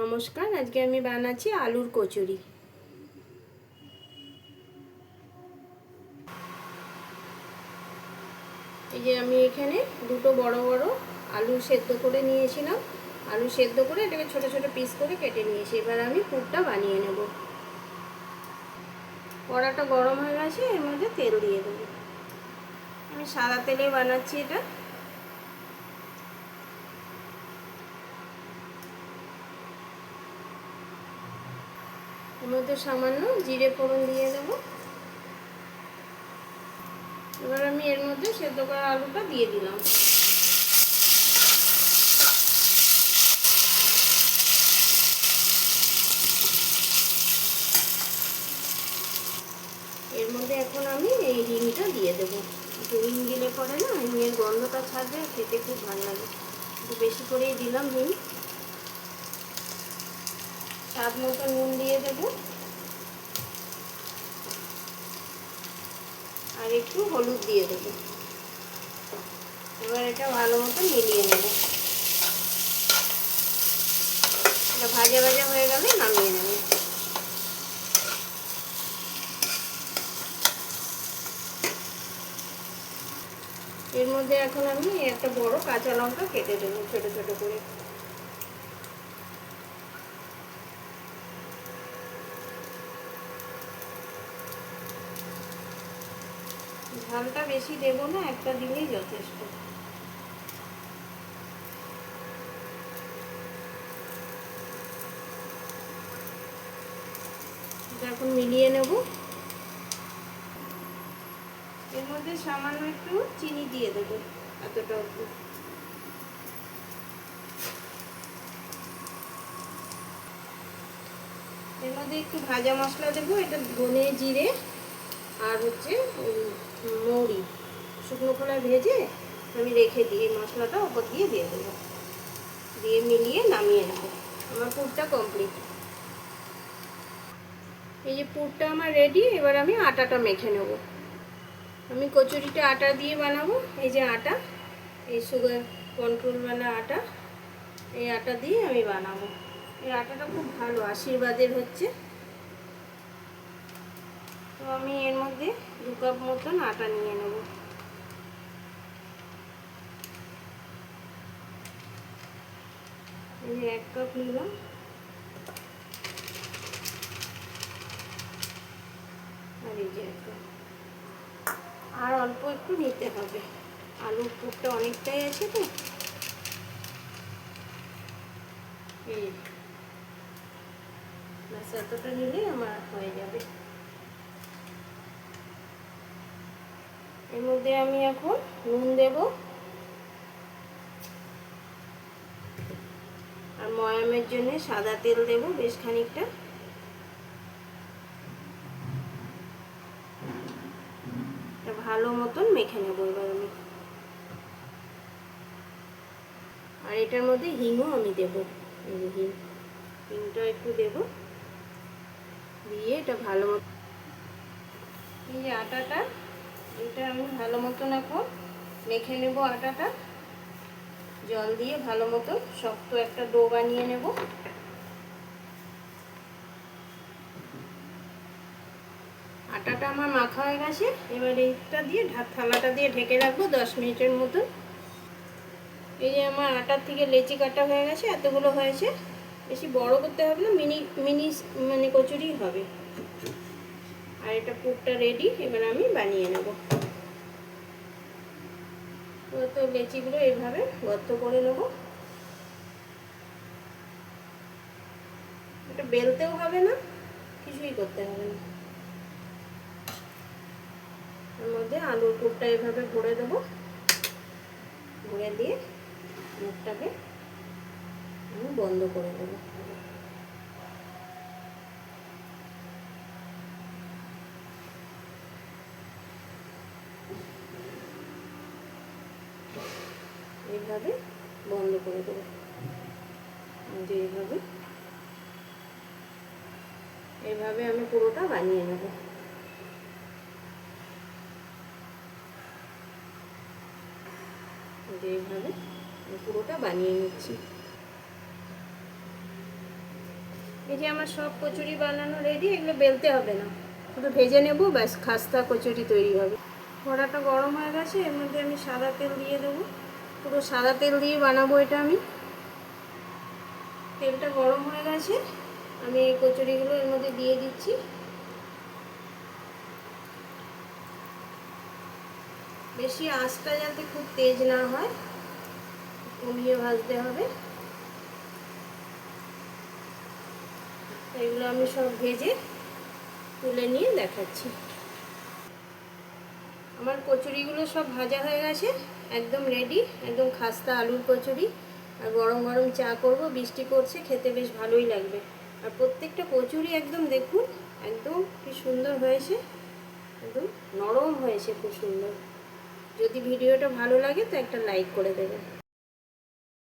নমস্কার, আজকে আমি বানাচ্ছি আলুর কচুরি। এই যে আমি এখানে দুটো বড় বড় আলু সেদ্ধ করে নিয়েছিলাম। আলু সেদ্ধ করে এটাকে ছোট ছোট পিস করে কেটে নিয়েছি। এবার আমি পুরটা বানিয়ে নেব। কড়াটা গরম হয়ে গেছে, এর মধ্যে তেল দিয়ে দেবো। আমি সাদা তেলে বানাচ্ছি এটা। এর মধ্যে সামান্য জিরে ফোড়ন দিয়ে দেবো। এবার আমি এর মধ্যে সেদ্ধ করা আলুটা দিয়ে দিলাম। এর মধ্যে এখন আমি এই হিংটা দিয়ে দেবো। হিং দিলে পরে না হিঙের গন্ধটা ছাড়বে, খেতে খুব ভালো লাগে। একটু বেশি করেই দিলাম হিং। স্বাদ মতো নুন দিয়ে দেবো আর একটু হলুদ দিয়ে দেবো। এবার এটা ভালো মতো মিলিয়ে নেব। এটা ভাজা ভাজা হয়ে গেলে নামিয়ে নেব। এর মধ্যে এখন আমি একটা বড় কাঁচা লঙ্কা কেটে দেবো ছোট ছোট করে। ঝালটা বেশি দেবো না, একটা দিলেই যথেষ্ট। এটা এখন মিলিয়ে নেব। এর মধ্যে সামান্য একটু চিনি দিয়ে দেবো, এতটা অল্প। এর মধ্যে একটু ভাজা মশলা দেবো। এটা ধনে জিরে আর হচ্ছে মৌরি শুকনো খোলা ভেজে আমি রেখে দিই। মশলাটা ওপর দিয়ে দেবো, দিয়ে মিলিয়ে নামিয়ে নেব। আমার পুরটা কমপ্লিট। এই যে পুরটা আমার রেডি। এবার আমি আটাটা মেখে নেব। আমি কচুরিটা আটা দিয়ে বানাবো। এই যে আটা, এই সুগার কন্ট্রোলওয়ালা আটা, এই আটা দিয়ে আমি বানাবো। এই আটাটা খুব ভালো, আশীর্বাদের হচ্ছে। তো আমি এর মধ্যে 2 কাপ মতন আটা নিয়ে নেব। এই যে 1 কাপ নিলাম। আর এই যে 1 কাপ। আর অল্প একটু নিতে হবে, আলুর পুরটা অনেকটাই আছে তো। এই ব্যাস এতটা নিলে আমার হয়ে যাবে। এর মধ্যে আমি এখন নুন দেব আর ময়ামের জন্য সাদা তেল দেব বেশ খানিকটা। ভালো মতন মেখে নেব এবার আমি। আর এটার মধ্যে হিংও আমি দেবো। এই যে হিংটা একটু দেব, দিয়ে এটা ভালো মতো। এই যে আটাটা, এটা আমি ভালো মতন এখন মেখে নেব। আটাটা জল দিয়ে ভালো মতন শক্ত একটা ডো বানিয়ে নেব। আটাটা আমার মাখা হয়ে গেছে। এবার এইটা দিয়ে থালাটা দিয়ে ঢেকে রাখবো 10 মিনিটের মতন। এই যে আমার আটার থেকে লেচি কাটা হয়ে গেছে, এতগুলো হয়েছে। বেশি বড় করতে হবে না, মিনি মিনি মানে কচুরি হবে। আর এটা পুরটা রেডি। এবার আমি বানিয়ে নেব। তো লেচিগুলো এইভাবে গর্ত করে নেব। এটা বেলতেও হবে না, কিছুই করতে হবে না। এর মধ্যে আলুর পুরটা এভাবে ভরে দেবো। ভরে দিয়ে মুখটাকে আমি বন্ধ করে দেবো। এইভাবে বন্ধ করে দেবো। যে এইভাবে আমি পুরোটা বানিয়ে নেব। যে এইভাবে পুরোটা বানিয়ে নিচ্ছি। এই যে আমার সব কচুরি বানানো রেডি, এগুলো বেলতে হবে না, শুধু ভেজে নেব, ব্যাস খাস্তা কচুরি তৈরি হবে। কড়াটা গরম হয়ে গেছে, এর মধ্যে আমি সাদা তেল দিয়ে দেবো। পুরো সাদা তেল দিয়ে বানাবো এটা আমি। তেলটা গরম হয়ে গেছে, আমি এই কচুরিগুলো এর মধ্যে দিয়ে দিচ্ছি। বেশি আঁচটা যাতে খুব তেজ না হয়, কমিয়ে ভাজতে হবে। এগুলো আমি সব ভেজে তুলে নিয়ে দেখাচ্ছি। আমার কচুরিগুলো সব ভাজা হয়ে গেছে, একদম রেডি, একদম খাস্তা আলুর কচুরি। আর গরম গরম চা করব, বৃষ্টি পড়ছে, খেতে বেশ ভালোই লাগবে। আর প্রত্যেকটা কচুরি একদম দেখুন, একদম কি সুন্দর হয়েছে, একদম নরম হয়েছে, খুব সুন্দর। যদি ভিডিওটা ভালো লাগে তো একটা লাইক করে দেবেন।